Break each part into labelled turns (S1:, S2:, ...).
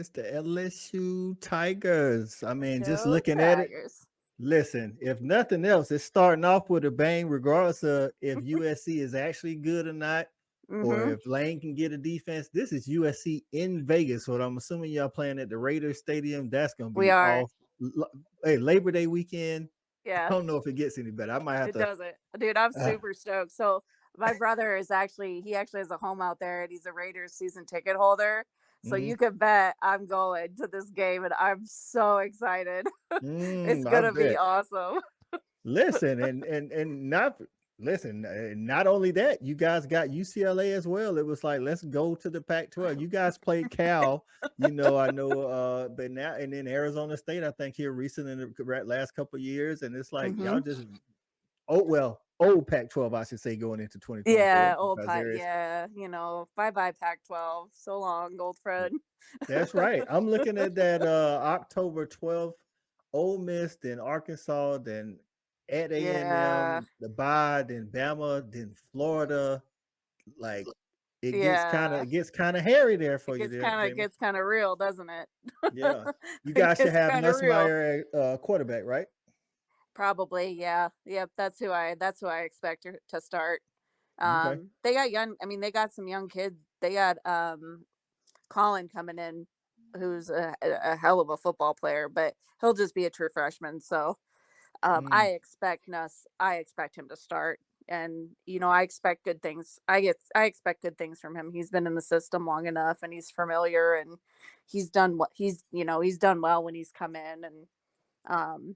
S1: It's the LSU Tigers. I mean, just
S2: Go
S1: looking at it,
S2: Tigers.
S1: listen, if nothing else, it's starting off with a bang, regardless of if USC is actually good or not, or
S2: Mm-hmm.
S1: if Lane can get a defense. This is USC in Vegas. So I'm assuming y'all playing at the Raiders Stadium. That's going to
S2: We
S1: be
S2: are.
S1: off. Hey, Labor Day weekend. I
S2: Yeah,
S1: don't know if it gets any better. I might have
S2: it
S1: to.
S2: doesn't. Dude, I'm
S1: Uh,
S2: super stoked. So my brother is actually he actually has a home out there and he's a Raiders season ticket holder. So
S1: mm-hmm.
S2: you can bet I'm going to this game and I'm so excited. It's
S1: I
S2: gonna be
S1: bet.
S2: awesome.
S1: Listen, and not listen. Not only that, you guys got UCLA as well. It was like, let's go to the Pac-12. You guys played Cal, I know. But now and then Arizona State, I think here recent in the last couple of years, and it's like
S2: Hmm.
S1: y'all just old Pac-12, I should say, going into 2024
S2: Yeah, old
S1: because
S2: time.
S1: there is.
S2: Yeah, bye bye Pac-12. So long, old friend.
S1: That's right. I'm looking at that October 12th, Ole Miss, then Arkansas, then at
S2: Yeah,
S1: A&M, the bye, then Bama, then Florida. Like it gets kind of
S2: yeah.
S1: it gets kind of hairy there
S2: It
S1: for you there, Jamie.
S2: gets kind of real, doesn't it?
S1: Yeah. You
S2: It
S1: guys should
S2: gets
S1: have
S2: kind of real.
S1: Nussmeyer at quarterback, right?
S2: Probably, yeah. Yep, that's who I expect to start.
S1: Okay.
S2: They got young. I mean, they got some young kids. They got Colin coming in, who's a hell of a football player, but he'll just be a true freshman. So
S1: Mm,
S2: I expect him to start, and I expect good things. I expect good things from him. He's been in the system long enough, and he's familiar, and he's done what he's done well when he's come in, and um,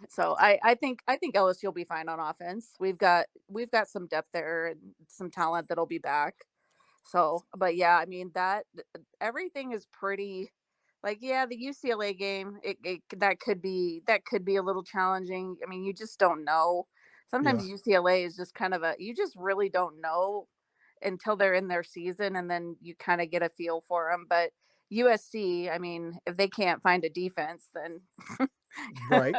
S2: so I think LSU will be fine on offense. We've got some depth there and some talent that'll be back. So, but yeah, I mean everything is pretty like yeah, the UCLA game that could be a little challenging. I mean, you just don't know.
S1: yeah.
S2: Sometimes UCLA is just kind of a you just really don't know until they're in their season and then you kind of get a feel for them. But USC, I mean, if they can't find a defense, then
S1: Right.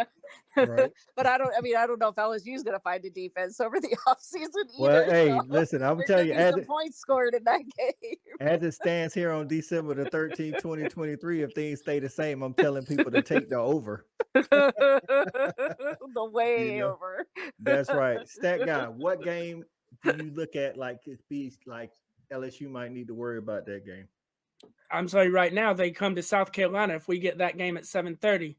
S1: Right.
S2: but I don't know if LSU is going to find a defense over the offseason
S1: Well,
S2: either. So
S1: hey, listen, I'm
S2: there
S1: telling
S2: could
S1: you,
S2: be some points scored in that game.
S1: as it stands here on December the 13th, 2023, if things stay the same, I'm telling people to take the over.
S2: The
S1: You
S2: way
S1: know,
S2: over.
S1: that's right. Stat guy, what game do you look at like it be like LSU might need to worry about that game?
S3: I'm sorry, right now they come to South Carolina. If we get that game at 7:30,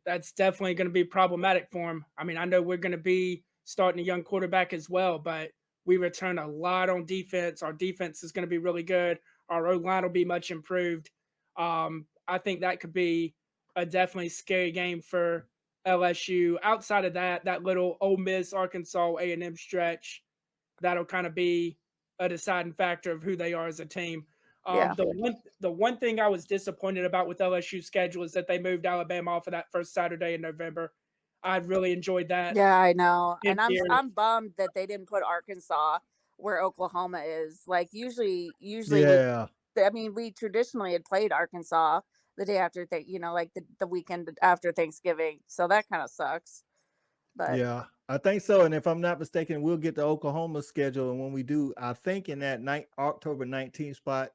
S3: that's definitely going to be problematic for them. I mean, I know we're going to be starting a young quarterback as well, but we return a lot on defense. Our defense is going to be really good. Our O line will be much improved. I think that could be a definitely scary game for LSU. Outside of that, that little Ole Miss, Arkansas, A&M stretch, that'll kind of be a deciding factor of who they are as a team.
S2: Yeah.
S3: The one thing I was disappointed about with LSU's schedule is that they moved Alabama off of that first Saturday in November. I really enjoyed that.
S2: Yeah, I know. And
S3: In here,
S2: I'm bummed that they didn't put Arkansas where Oklahoma is. Like usually
S1: Yeah,
S2: I mean, we traditionally had played Arkansas the day after like the weekend after Thanksgiving. So that kind of sucks. But
S1: yeah, I think so. And if I'm not mistaken, we'll get the Oklahoma schedule. And when we do, I think in that October 19th spot,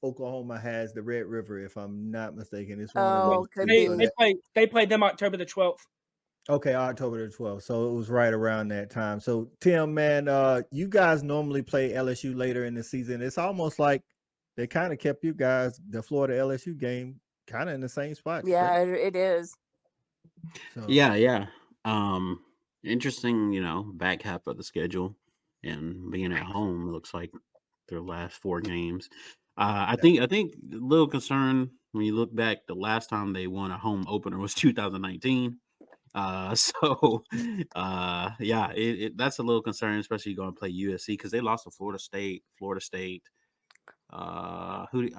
S1: Oklahoma has the Red River. If I'm not mistaken, it's one of those
S2: could
S1: two.
S3: they
S1: So
S2: be.
S3: they
S1: that
S3: play they played them October the 12th.
S1: okay, October the 12th. So it was right around that time. So Tim, man, you guys normally play LSU later in the season. It's almost like they kind of kept you guys the Florida LSU game kind of in the same spots, correct?
S2: Yeah, it is.
S1: So
S4: Yeah, yeah. Um, Interesting, back half of the schedule and being at home looks like their last four games. I think a little concern when you look back, the last time they won a home opener was 2019. So yeah, that's a little concern, especially going to play USC because they lost to Florida State. Florida State. Who?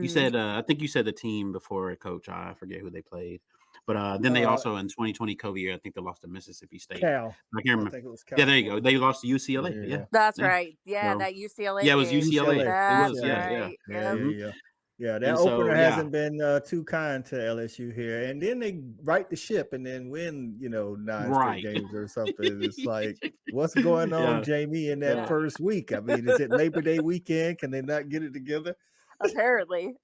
S4: You said I think you said the team before, Coach. I forget who they played, but then they
S1: uh
S4: also in 2020 COVID year, I think they lost to Mississippi State.
S1: Cal.
S4: I can't
S1: I
S4: remember.
S1: think it was
S4: Yeah,
S1: Cal.
S4: there you go. They lost to UCLA. Yeah,
S1: Yeah.
S2: That's
S4: yeah.
S2: right. Yeah,
S4: So
S2: that UCLA
S4: yeah, it was
S2: game.
S4: UCLA.
S1: UCLA.
S4: It was.
S2: That's
S4: Yeah,
S1: UCLA.
S4: yeah.
S2: right.
S1: Yeah,
S2: Yep.
S1: yeah,
S4: hmm
S1: yeah. Yeah, that
S4: And so
S1: opener
S4: yeah,
S1: hasn't been too kind to LSU here. And then they right the ship and then win, nine straight
S4: right.
S1: games or something. It's like, what's going on,
S4: Yeah,
S1: Jamie, in that
S4: yeah.
S2: Yeah.
S1: first week? I mean, is it Labor Day weekend? Can they not get it together?
S2: Apparently.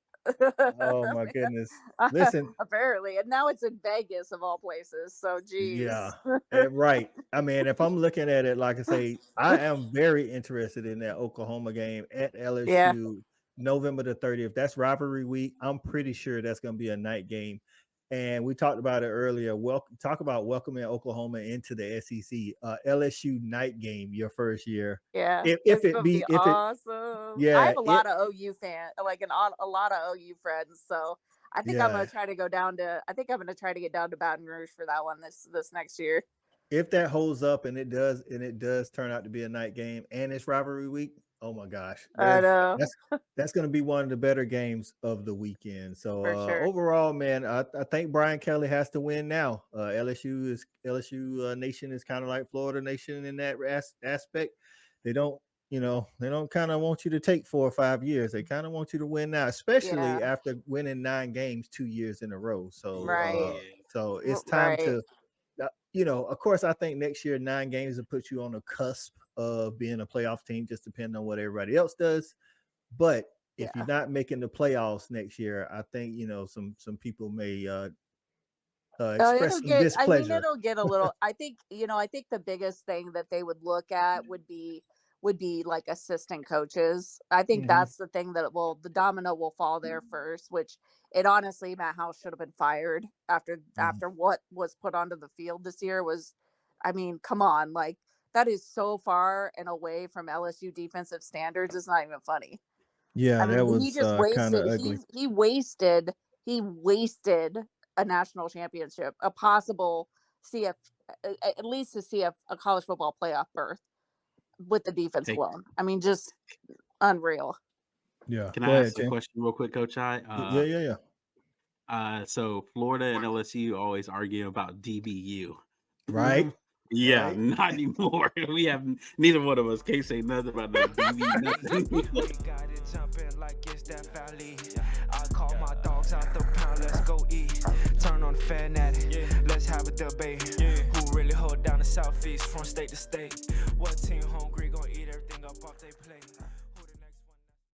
S1: Oh my goodness. Listen,
S2: Apparently, and now it's in Vegas of all places. So,
S1: yeah,
S2: geez.
S1: right. I mean, if I'm looking at it, like I say, I am very interested in that Oklahoma game at
S2: Yeah,
S1: LSU, November the 30th. That's rivalry week. I'm pretty sure that's going to be a night game. And we talked about it earlier. Talk about welcoming Oklahoma into the SEC. LSU night game, your first year.
S2: yeah,
S1: If
S2: it's
S1: it
S2: gonna be
S1: be, if it,
S2: awesome. I
S1: yeah,
S2: have a lot of OU a lot of OU friends. So I think I'm gonna
S1: yeah.
S2: try to go down to. I think I'm gonna try to get down to Baton Rouge for that one this next year.
S1: If that holds up and it does turn out to be a night game and it's rivalry week, oh my gosh,
S2: I know
S1: that's going to be one of the better games of the weekend. So
S2: for sure.
S1: overall, man, I think Brian Kelly has to win now. LSU Nation is kind of like Florida Nation in that aspect. They don't. They don't kind of want you to take 4 or 5 years. They kind of want you to win now, especially
S2: Yeah,
S1: after winning 9 games 2 years in a row. So,
S2: right,
S1: so it's time
S2: right.
S1: to of course, I think next year 9 games will put you on the cusp of being a playoff team, just depending on what everybody else does. But if you're
S2: Yeah.
S1: not making the playoffs next year, I think some people may express
S2: It'll
S1: some
S2: get. I mean,
S1: displeasure.
S2: it'll get a little. I think I think the biggest thing that they would look at would be like assistant coaches. I think
S1: Hmm.
S2: that's the thing that the domino will fall there first. Which it honestly, Matt House should have been fired
S1: Hmm.
S2: after what was put onto the field this year. I mean, come on, like that is so far and away from LSU defensive standards. It's not even funny. I
S1: Yeah, that
S2: mean, he
S1: was
S2: just
S1: kind of
S2: wasted.
S1: ugly.
S2: He wasted a national championship, a possible CF, at least a a college football playoff berth with the defense
S4: Hey,
S2: alone. I mean, just unreal.
S1: Yeah,
S4: can
S1: go
S4: I
S1: ahead,
S4: ask a
S1: Tim.
S4: question real quick, Coach I?
S1: Yeah, yeah, yeah.
S4: So Florida and LSU always argue about DBU.
S1: Right,
S4: Yeah,
S1: right.
S4: not anymore. We have neither one of us can't say nothing about no DB, nothing.
S5: We got it jumping like it's that valley. I call my dogs out the pound, let's go eat. Turn on the fanatic, let's have a debate. Who really hold down the southeast from state to state? What team hungry gonna eat everything up off their plate?